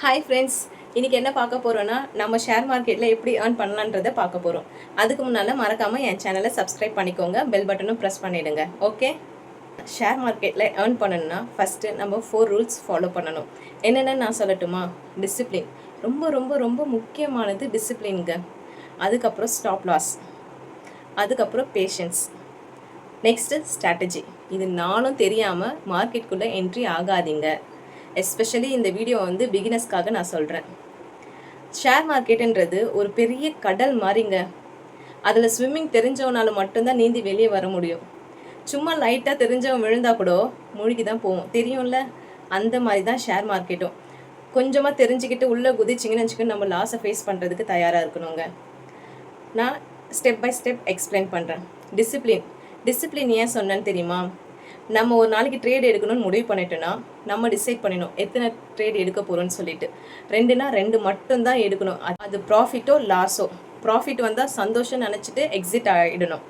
Hi friends, இன்றைக்கி என்ன பார்க்க போகிறோன்னா நம்ம ஷேர் மார்க்கெட்டில் எப்படி ஏர்ன் பண்ணலான்றதை பார்க்க போகிறோம். அதுக்கு முன்னால் மறக்காமல் என் சேனலை சப்ஸ்கிரைப் பண்ணிக்கோங்க, பெல் பட்டனும் ப்ரெஸ் பண்ணிவிடுங்க. ஓகே, ஷேர் மார்க்கெட்டில் ஏர்ன் பண்ணணும்னா ஃபஸ்ட்டு நம்ம 4 ரூல்ஸ் ஃபாலோ பண்ணணும். என்னென்னு நான் சொல்லட்டுமா? டிசிப்ளின் ரொம்ப ரொம்ப ரொம்ப முக்கியமானது. டிசிப்ளின்ங்க. அதுக்கப்புறம் ஸ்டாப் லாஸ், அதுக்கப்புறம் பேஷன்ஸ், நெக்ஸ்ட்டு ஸ்ட்ராட்டஜி. இது நானும் தெரியாமல் மார்க்கெட்டுக்குள்ளே என்ட்ரி ஆகாதீங்க. எஸ்பெஷலி இந்த வீடியோ பிகினர்ஸ்க்காக நான் சொல்கிறேன். ஷேர் மார்க்கெட்டுன்றது ஒரு பெரிய கடல் மாதிரிங்க. அதில் ஸ்விம்மிங் தெரிஞ்சவனால மட்டும்தான் நீந்தி வெளியே வர முடியும். சும்மா லைட்டாக தெரிஞ்சவன் விழுந்தா கூட மூழ்கி தான் போவோம், தெரியும்ல? அந்த மாதிரி தான் ஷேர் மார்க்கெட்டும். கொஞ்சமாக தெரிஞ்சுக்கிட்டு உள்ளே குதிச்சிங்கன்னு வச்சுக்கோங்க, நம்ம லாஸை ஃபேஸ் பண்ணுறதுக்கு தயாராக இருக்கணுங்க. நான் ஸ்டெப் பை ஸ்டெப் எக்ஸ்பிளைன் பண்ணுறேன். டிசிப்ளின் ஏன் சொன்னேன்னு தெரியுமா? நம்ம ஒரு நாளைக்கு ட்ரேட் எடுக்கணும்னு முடிவு பண்ணிட்டோன்னா நம்ம டிசைட் பண்ணிடணும் எத்தனை ட்ரேட் எடுக்க போகிறோன்னு சொல்லிட்டு. 2னா 2 மட்டும்தான் எடுக்கணும். அது ப்ராஃபிட்டோ லாஸோ. ப்ராஃபிட் வந்தால் சந்தோஷம் நினச்சிட்டு எக்ஸிட் ஆகிடணும்.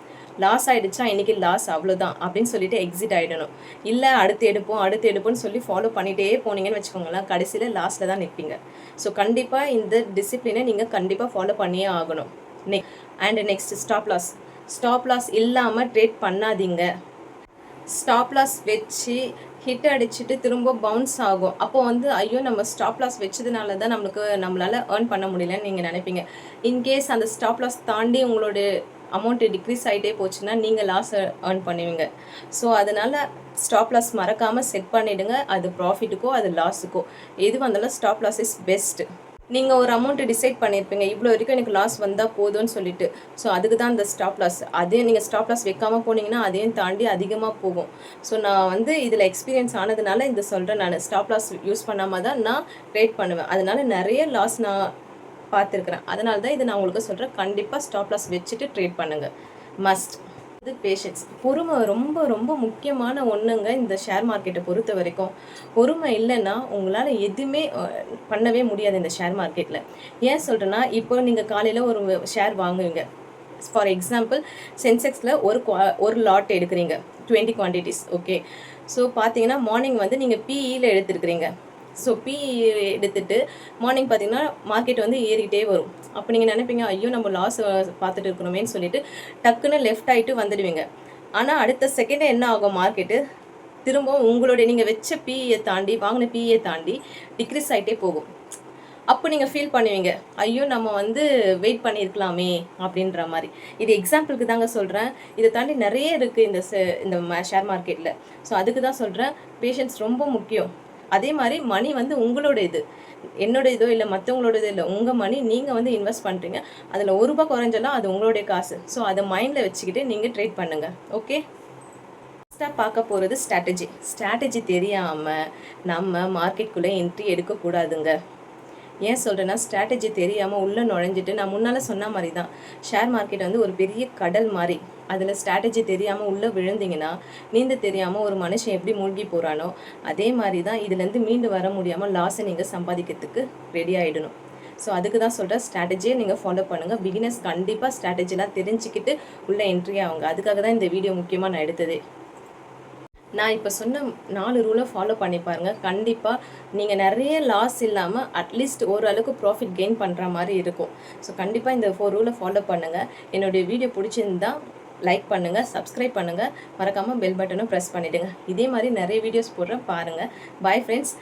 லாஸ் ஆகிடுச்சா இன்றைக்கி லாஸ் அவ்வளோதான் அப்படின்னு சொல்லிட்டு எக்ஸிட் ஆகிடணும். இல்லை அடுத்து எடுப்போம்னு சொல்லி ஃபாலோ பண்ணிகிட்டே போனீங்கன்னு வச்சுக்கோங்களேன், கடைசியில் லாஸில் தான் நிற்பீங்க. ஸோ கண்டிப்பாக இந்த டிசிப்ளினை நீங்கள் கண்டிப்பாக ஃபாலோ பண்ணியே ஆகணும். நெக்ஸ்ட் ஸ்டாப் லாஸ் இல்லாமல் ட்ரேட் பண்ணாதீங்க. ஸ்டாப் லாஸ் வச்சு ஹிட் அடிச்சுட்டு திரும்ப பவுன்ஸ் ஆகும். அப்போ ஐயோ நம்ம ஸ்டாப் லாஸ் வச்சதுனால தான் நம்மளால் ஏர்ன் பண்ண முடியலன்னு நீங்கள் நினைப்பீங்க. இன்கேஸ் அந்த ஸ்டாப் லாஸ் தாண்டி உங்களோட அமௌண்ட்டு டிக்ரீஸ் ஆகிட்டே போச்சுன்னா நீங்கள் லாஸை ஏர்ன் பண்ணுவீங்க. ஸோ அதனால் ஸ்டாப் லாஸ் மறக்காமல் செட் பண்ணிவிடுங்க. அது ப்ராஃபிட்டுக்கோ அது லாஸுக்கோ எது வந்தாலும் ஸ்டாப் லாஸ் இஸ் பெஸ்ட். நீங்கள் ஒரு அமௌண்ட்டு டிசைட் பண்ணியிருப்பீங்க, இவ்வளோ வரைக்கும் எனக்கு லாஸ் வந்தால் போதும்னு சொல்லிட்டு. ஸோ அதுக்கு தான் இந்த ஸ்டாப் லாஸ். அதே நீங்கள் ஸ்டாப் லாஸ் வைக்காமல் போனீங்கன்னா அதையும் தாண்டி அதிகமாக போகும். ஸோ நான் இதில் எக்ஸ்பீரியன்ஸ் ஆனதுனால இந்த சொல்கிறேன். நான் ஸ்டாப் லாஸ் யூஸ் பண்ணாமல் தான் நான் ட்ரேட் பண்ணுவேன். அதனால் நிறைய லாஸ் நான் பார்த்துருக்குறேன். அதனால தான் இதை நான் உங்களுக்கு சொல்கிறேன். கண்டிப்பாக ஸ்டாப் லாஸ் வச்சுட்டு ட்ரேட் பண்ணுங்கள். மஸ்ட். பேஷன்ஸ், பொறுமை ரொம்ப ரொம்ப முக்கியமான ஒன்றுங்க. இந்த ஷேர் மார்க்கெட்டை பொறுத்த வரைக்கும் பொறுமை இல்லைன்னா உங்களால் எதுவுமே பண்ணவே முடியாது இந்த ஷேர் மார்க்கெட்டில். ஏன் சொல்கிறேன்னா, இப்போ நீங்கள் காலையில் ஒரு ஷேர் வாங்குவீங்க. ஃபார் எக்ஸாம்பிள், சென்செக்ஸில் ஒரு லாட் எடுக்கிறீங்க, 20 குவான்டிட்டிஸ். ஓகே, ஸோ பார்த்தீங்கன்னா மார்னிங் நீங்கள் பிஇயில் எடுத்துருக்கிறீங்க. ஸோ பிஇ எடுத்துகிட்டு மார்னிங் பார்த்தீங்கன்னா மார்க்கெட் ஏறிக்கிட்டே வரும். அப்போ நீங்கள் நினைப்பீங்க, ஐயோ நம்ம லாஸ் பார்த்துட்டு இருக்கணுமேன்னு சொல்லிட்டு டக்குன்னு லெஃப்ட் ஆகிட்டு வந்துடுவீங்க. ஆனால் அடுத்த செகண்டே என்ன ஆகும், மார்க்கெட்டு திரும்பவும் உங்களுடைய நீங்கள் வச்ச பிஇயை தாண்டி வாங்கின பிஇயை தாண்டி டிக்ரீஸ் ஆகிட்டே போகும். அப்போ நீங்கள் ஃபீல் பண்ணுவீங்க, ஐயோ நம்ம வெயிட் பண்ணியிருக்கலாமே அப்படின்ற மாதிரி. இது எக்ஸாம்பிளுக்கு தாங்க சொல்கிறேன். இதை தாண்டி நிறைய இருக்குது இந்த ஷேர் மார்க்கெட்டில். ஸோ அதுக்கு தான் சொல்கிறேன், பேஷன்ஸ் ரொம்ப முக்கியம். அதே மாதிரி மணி உங்களோட இது, என்னோட இதோ இல்லை மற்றவங்களோட இது இல்லை, உங்கள் மணி நீங்கள் இன்வெஸ்ட் பண்ணுறீங்க. அதில் ₹1 குறைஞ்சாலும் அது உங்களுடைய காசு. ஸோ அதை மைண்டில் வச்சுக்கிட்டு நீங்கள் ட்ரேட் பண்ணுங்கள். ஓகே, ஃபஸ்ட்டாக பார்க்க போகிறது ஸ்ட்ராட்டஜி தெரியாமல் நம்ம மார்க்கெட்டுக்குள்ளே என்ட்ரி எடுக்கக்கூடாதுங்க. ஏன் சொல்கிறேன்னா, ஸ்ட்ராட்டஜி தெரியாமல் உள்ளே நுழைஞ்சிட்டு, நான் முன்னால் சொன்ன மாதிரி தான், ஷேர் மார்க்கெட் ஒரு பெரிய கடல் மாதிரி. அதில் ஸ்ட்ராட்டஜி தெரியாமல் உள்ளே விழுந்தீங்கன்னா, நீந்த தெரியாமல் ஒரு மனுஷன் எப்படி மூழ்கி போகிறானோ அதே மாதிரி தான் இதுலேருந்து மீண்டு வர முடியாமல் லாஸை நீங்கள் சம்பாதிக்கிறதுக்கு ரெடி ஆகிடணும். ஸோ அதுக்கு தான் சொல்கிறேன், ஸ்ட்ராட்டஜியை நீங்கள் ஃபாலோ பண்ணுங்கள். பிகினர்ஸ் கண்டிப்பாக ஸ்ட்ராட்டஜிலாம் தெரிஞ்சுக்கிட்டு உள்ளே என்ட்ரி ஆகுங்க. அதுக்காக தான் இந்த வீடியோ முக்கியமாக நான் எடுத்ததே. நான் இப்போ சொன்ன 4 ரூலை ஃபாலோ பண்ணி பாருங்கள். கண்டிப்பாக நீங்கள் நிறைய லாஸ் இல்லாமல் அட்லீஸ்ட் ஓரளவுக்கு ப்ராஃபிட் கெயின் பண்ணுற மாதிரி இருக்கும். ஸோ கண்டிப்பாக இந்த 4 ரூலை ஃபாலோ பண்ணுங்கள். என்னுடைய வீடியோ பிடிச்சிருந்தா லைக் பண்ணுங்கள், சப்ஸ்கிரைப் பண்ணுங்கள், மறக்காமல் பெல் பட்டனும் ப்ரெஸ் பண்ணிவிடுங்க. இதே மாதிரி நிறைய வீடியோஸ் போடுறேன், பாருங்கள். Bye friends.